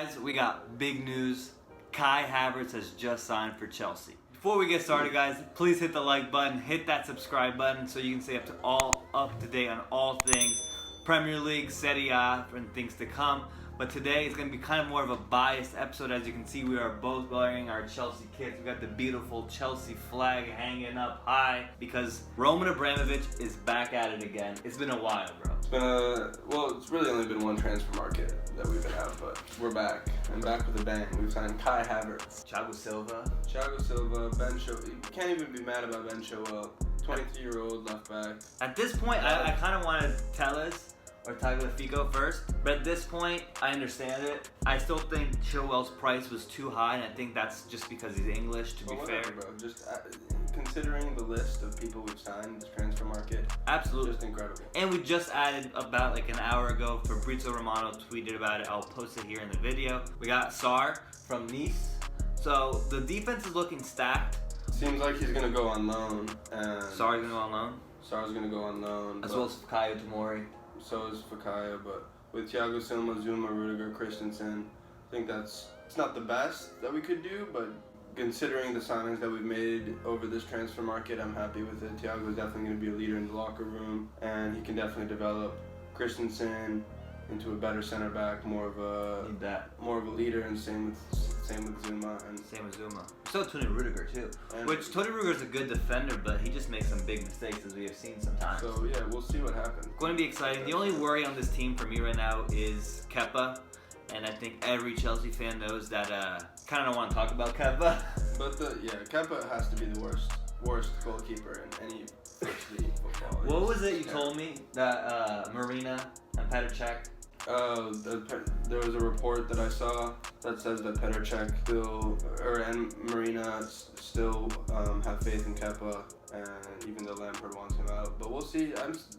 Guys, we got big news. Kai Havertz has just signed for Chelsea. Before we get started, guys, please hit the like button, hit that subscribe button so you can stay up to date on all things Premier League, Serie A, and things to come. But today is going to be kind of more of a biased episode. As you can see, we are both wearing our Chelsea kits. We got the beautiful Chelsea flag hanging up high because Roman Abramovich is back at it again. It's been a while, bro. It's really only been one transfer market that we've been out, but we're back. And back with a bang. We've signed Kai Havertz. THIAGO Silva, Ben Chilwell. You can't even be mad about Ben Chilwell. 23-year-old left back. At this point, I kind of want to tell us, or Tagliafico first, but at this point, I understand it. I still think Chilwell's price was too high, and I think that's just because he's English, to be fair. Bro. Just considering the list of people we've signed in this transfer market, absolutely. Just incredible. And we just added about like an hour ago, Fabrizio Romano tweeted about it. I'll post it here in the video. We got Sarr from Nice. So the defense is looking stacked. Seems like he's going to go on loan. Sarr's going to go on loan? Sarr's going to go on loan. As well as Fikayo Tomori. So is Fikayo, but with THIAGO Silva, Zuma, Rudiger, Christensen, I think it's not the best that we could do, but considering the signings that we've made over this transfer market, I'm happy with it. Thiago is definitely going to be a leader in the locker room, and he can definitely develop Christensen into a better center back, more of a leader, and same with Zuma. Same with Zuma. So Tony Rudiger too. Which Tony Rudiger's a good defender, but he just makes some big mistakes, as we have seen sometimes. So yeah, we'll see what happens. Going to be exciting. The only worry on this team for me right now is Kepa. And I think every Chelsea fan knows that kind of don't want to talk about Kepa. But Kepa has to be the worst goalkeeper in any First League football. What was it you told me that Marina and Petr Cech? There was a report that I saw that says that Petr Cech and Marina still have faith in Kepa, and even though Lampard wants him out. But we'll see.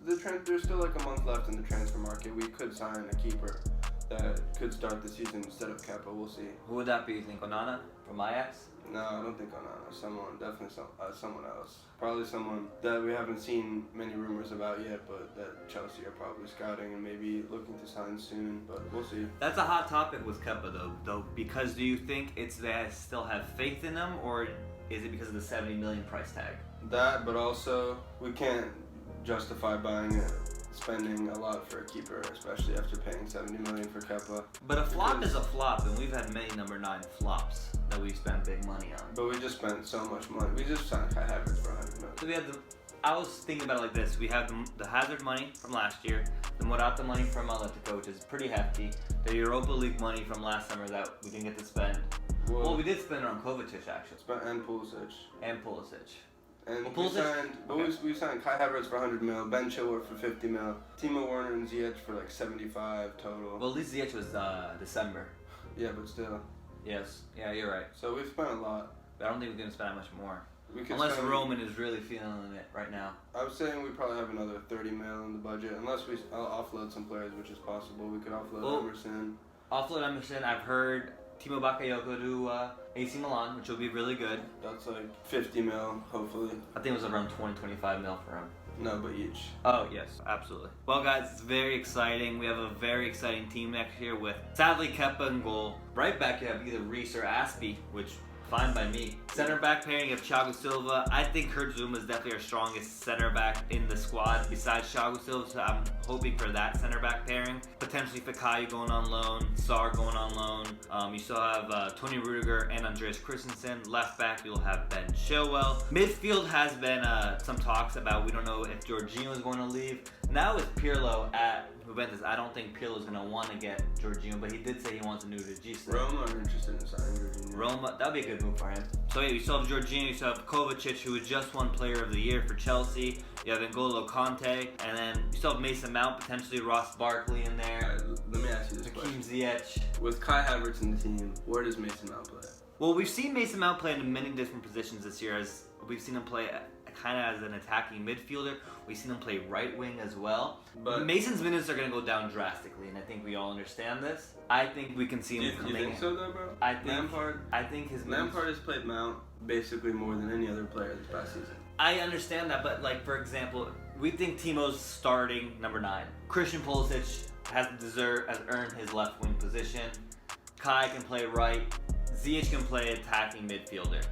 There's still like a month left in the transfer market. We could sign a keeper that could start the season instead of Kepa. We'll see. Who would that be? You think Onana from Ajax? No, I don't think Onana. Someone else. Probably someone that we haven't seen many rumors about yet, but that Chelsea are probably scouting and maybe looking to sign soon. But we'll see. That's a hot topic with Kepa, though. Because do you think it's they still have faith in him, or is it because of the 70 million price tag? That, but also we can't justify spending a lot for a keeper, especially after paying 70 million for Kepa. But a flop is a flop, and we've had many number 9 flops that we've spent big money on. But we just spent so much money. We just signed Kai Havertz for 100 million. So I was thinking about it like this. We have the Hazard money from last year, the Morata money from Atletico, which is pretty hefty, the Europa League money from last summer that we didn't get to spend. Well, we did spend it on Kovacic, actually. And Pulisic. And we signed Kai Havertz for 100 mil, Ben Chilwell for 50 mil, Timo Werner and Ziyech for like 75 total. Well, at least Ziyech was December. Yeah, but still. Yes. Yeah, you're right. So we've spent a lot. But I don't think we're going to spend that much more. Unless Roman is really feeling it right now. I was saying we probably have another 30 mil in the budget, unless we offload some players, which is possible. We could offload Emerson. I've heard Timo Bakayoko to AC Milan, which will be really good. That's like 50 mil, hopefully. I think it was around 20-25 mil for him. No, but each. Oh, yes, absolutely. Well, guys, it's very exciting. We have a very exciting team next year with, sadly, Kepa in goal. Right back, you have either Reece or Aspie, which fine by me. Center back pairing, you have THIAGO Silva. I think Kurt Zouma is definitely our strongest center back in the squad besides THIAGO Silva, so I'm hoping for that center back pairing. Potentially Fikayo going on loan, Sarr going on loan. You still have Tony Rudiger and Andreas Christensen. Left back, you'll have Ben Chilwell. Midfield has been some talks about, we don't know if Jorginho is going to leave. Now with Pirlo at Juventus, I don't think Pirlo's going to want to get Jorginho, but he did say he wants a new regista. Roma are interested in signing Jorginho. Roma, that'd be a good move for him. So yeah, you still have Jorginho, you still have Kovacic, who was just won Player of the Year for Chelsea. You have N'Golo Kante, and then you still have Mason Mount, potentially Ross Barkley in there. Right, let me ask you this Hakim question. Ziyech. With Kai Havertz in the team, where does Mason Mount play? Well, we've seen Mason Mount play in many different positions this year. As we've seen him play kind of as an attacking midfielder. We've seen him play right wing as well. But Mason's minutes are going to go down drastically, and I think we all understand this. I think we can see him coming. You think so, though, bro? I think his minutes... Lampard has played Mount basically more than any other player this past season. I understand that, but like for example, we think Timo's starting number 9. Christian Pulisic has earned his left wing position. Kai can play right. Ziyech can play attacking midfielder.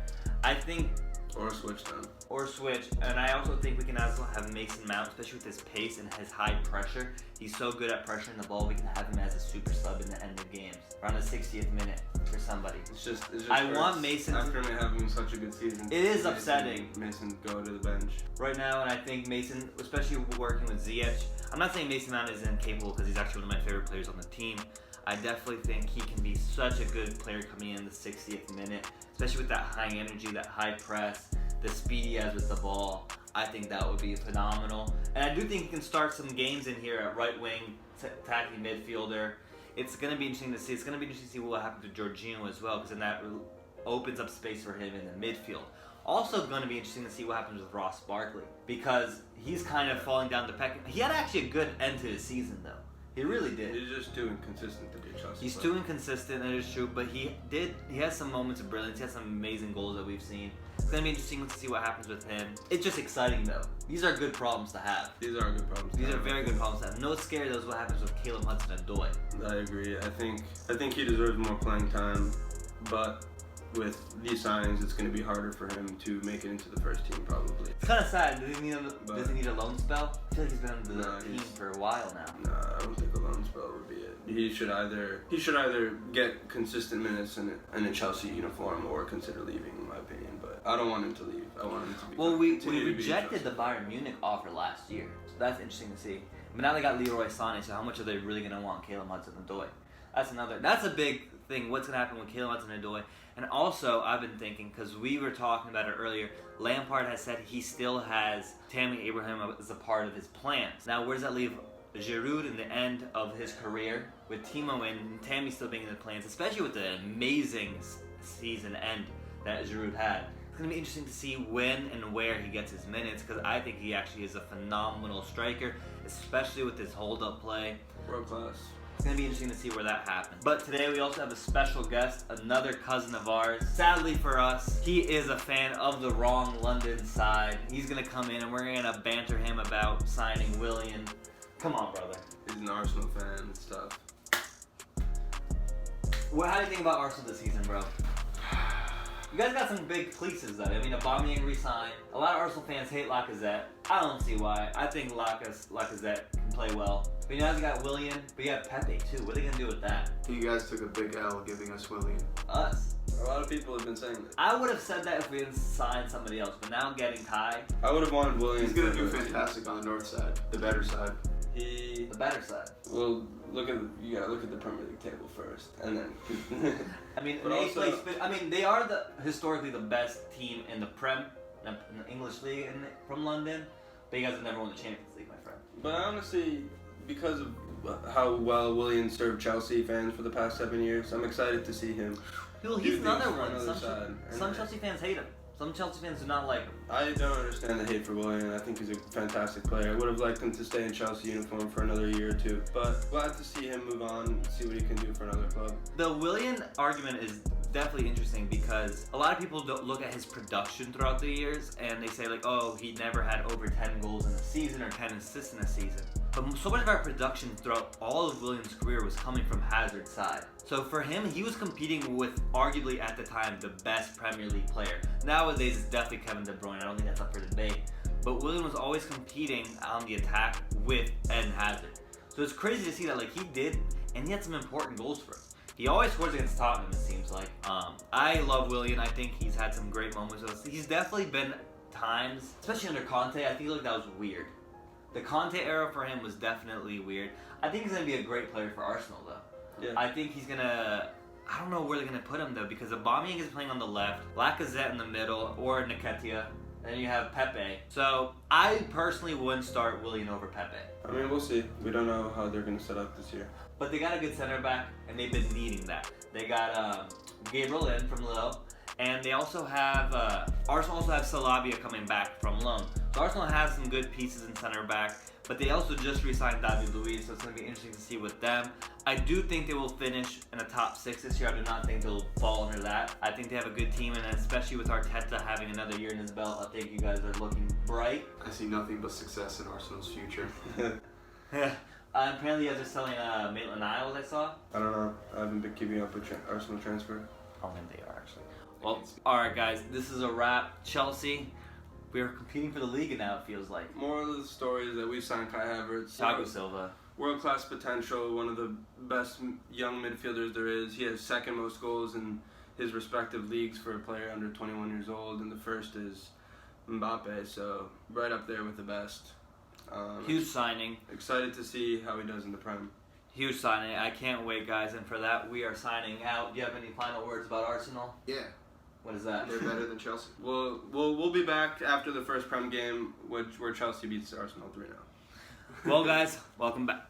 I think Or switch them. or switch. And I also think we can also have Mason Mount, especially with his pace and his high pressure. He's so good at pressuring the ball. We can have him as a super sub in the end of games, around the 60th minute for somebody. It's just I want Mason after having such a good season. It is upsetting. Mason go to the bench right now, and I think Mason, especially working with Ziyech. I'm not saying Mason Mount isn't capable because he's actually one of my favorite players on the team. I definitely think he can be such a good player coming in the 60th minute, especially with that high energy, that high press, the speed he has with the ball. I think that would be phenomenal. And I do think he can start some games in here at right wing, attacking midfielder. It's going to be interesting to see. It's going to be interesting to see what happens to Jorginho as well, because then that opens up space for him in the midfield. Also going to be interesting to see what happens with Ross Barkley, because he's kind of falling down the pecking. He had actually a good end to his season, though. He really did. He's just too inconsistent to be Chelsea. He's too inconsistent, that is true, but he has some moments of brilliance. He has some amazing goals that we've seen. It's going to be interesting to see what happens with him. It's just exciting, though. These are good problems to have. These are good problems. These are very good problems to have. No scary, though, is what happens with Caleb Hudson-Odoi. I agree. I think he deserves more playing time, but with these signings, it's going to be harder for him to make it into the first team, probably. It's kind of sad. Does he need a loan spell? I feel like he's been on the team for a while now. Nah, I don't think a loan spell would be it. He should either get consistent minutes in a Chelsea uniform or consider leaving, in my opinion. But I don't want him to leave. I want him to be. Well, we rejected the Bayern Munich offer last year, so that's interesting to see. But now they got Leroy Sané, so how much are they really going to want Caleb Hudson-Odoi? That's a big thing. What's going to happen with Caleb Hudson-Odoi? And also, I've been thinking, because we were talking about it earlier, Lampard has said he still has Tammy Abraham as a part of his plans. Now, where does that leave Giroud in the end of his career, with Timo and Tammy still being in the plans, especially with the amazing season end that Giroud had? It's going to be interesting to see when and where he gets his minutes, because I think he actually is a phenomenal striker, especially with his hold-up play. World class. It's going to be interesting to see where that happens. But today we also have a special guest, another cousin of ours. Sadly for us, he is a fan of the wrong London side. He's going to come in and we're going to banter him about signing Willian. Come on, brother. He's an Arsenal fan and stuff. How do you think about Arsenal this season, bro? You guys got some big fleeces, though. I mean, Aubameyang re-signed. A lot of Arsenal fans hate Lacazette. I don't see why. I think Lacazette can play well. But you guys got Willian, but you have Pepe, too. What are they going to do with that? You guys took a big L giving us Willian. Us. A lot of people have been saying that. I would have said that if we didn't sign somebody else, but now getting Kai. I would have wanted Willian. He's going to do fantastic on the north side, the better side. The better side. Well, you gotta look at the Premier League table first, and then. I mean, But they are historically the best team in the English league from London. But you guys have never won the Champions League, my friend. But honestly, because of how well Willian served Chelsea fans for the past 7 years, I'm excited to see him. Well, he's another one. Side. Some Chelsea fans hate him. Some Chelsea fans do not like him. I don't understand the hate for Willian. I think he's a fantastic player. I would have liked him to stay in Chelsea uniform for another year or two. But glad to see him move on and see what he can do for another club. The Willian argument is definitely interesting because a lot of people don't look at his production throughout the years and they say like, oh, he never had over 10 goals in a season or 10 assists in a season. But so much of our production throughout all of Willian's career was coming from Hazard's side. So for him, he was competing with arguably at the time the best Premier League player. Nowadays, it's definitely Kevin De Bruyne. I don't think that's up for debate. But Willian was always competing on the attack with Eden Hazard. So it's crazy to see that like he did, and he had some important goals for him. He always scores against Tottenham, it seems like. I love Willian. I think he's had some great moments with us. He's definitely been times, especially under Conte, I feel like that was weird. The Conte era for him was definitely weird. I think he's going to be a great player for Arsenal, though. Yeah. I think he's going to... I don't know where they're going to put him, though, because Aubameyang is playing on the left, Lacazette in the middle, or Nketiah, and then you have Pepe. So, I personally wouldn't start Willian over Pepe. I mean, we'll see. We don't know how they're going to set up this year. But they got a good center back, and they've been needing that. They got Gabriel in from Lille, and they also have... Arsenal also have Salabia coming back from loan. So Arsenal has some good pieces in center back, but they also just re-signed David Luiz, so it's going to be interesting to see with them. I do think they will finish in the top 6 this year. I do not think they'll fall under that. I think they have a good team, and especially with Arteta having another year in his belt, I think you guys are looking bright. I see nothing but success in Arsenal's future. Yeah. Apparently, you guys are selling Maitland-Niles, I saw. I don't know. I haven't been keeping up with Arsenal transfer. I don't think they are, actually. Well, alright, guys. This is a wrap. Chelsea, we are competing for the league now, it feels like. Moral of the story is that we signed Kai Havertz. Thiago Silva. World-class potential, one of the best young midfielders there is. He has second most goals in his respective leagues for a player under 21 years old, and the first is Mbappe, so right up there with the best. Huge signing. Excited to see how he does in the Prem. Huge signing. I can't wait, guys. And for that, we are signing out. Do you have any final words about Arsenal? Yeah, What is that? they're better than Chelsea. We'll be back after the first Prem game, where Chelsea beats Arsenal 3-0. Well, guys, welcome back.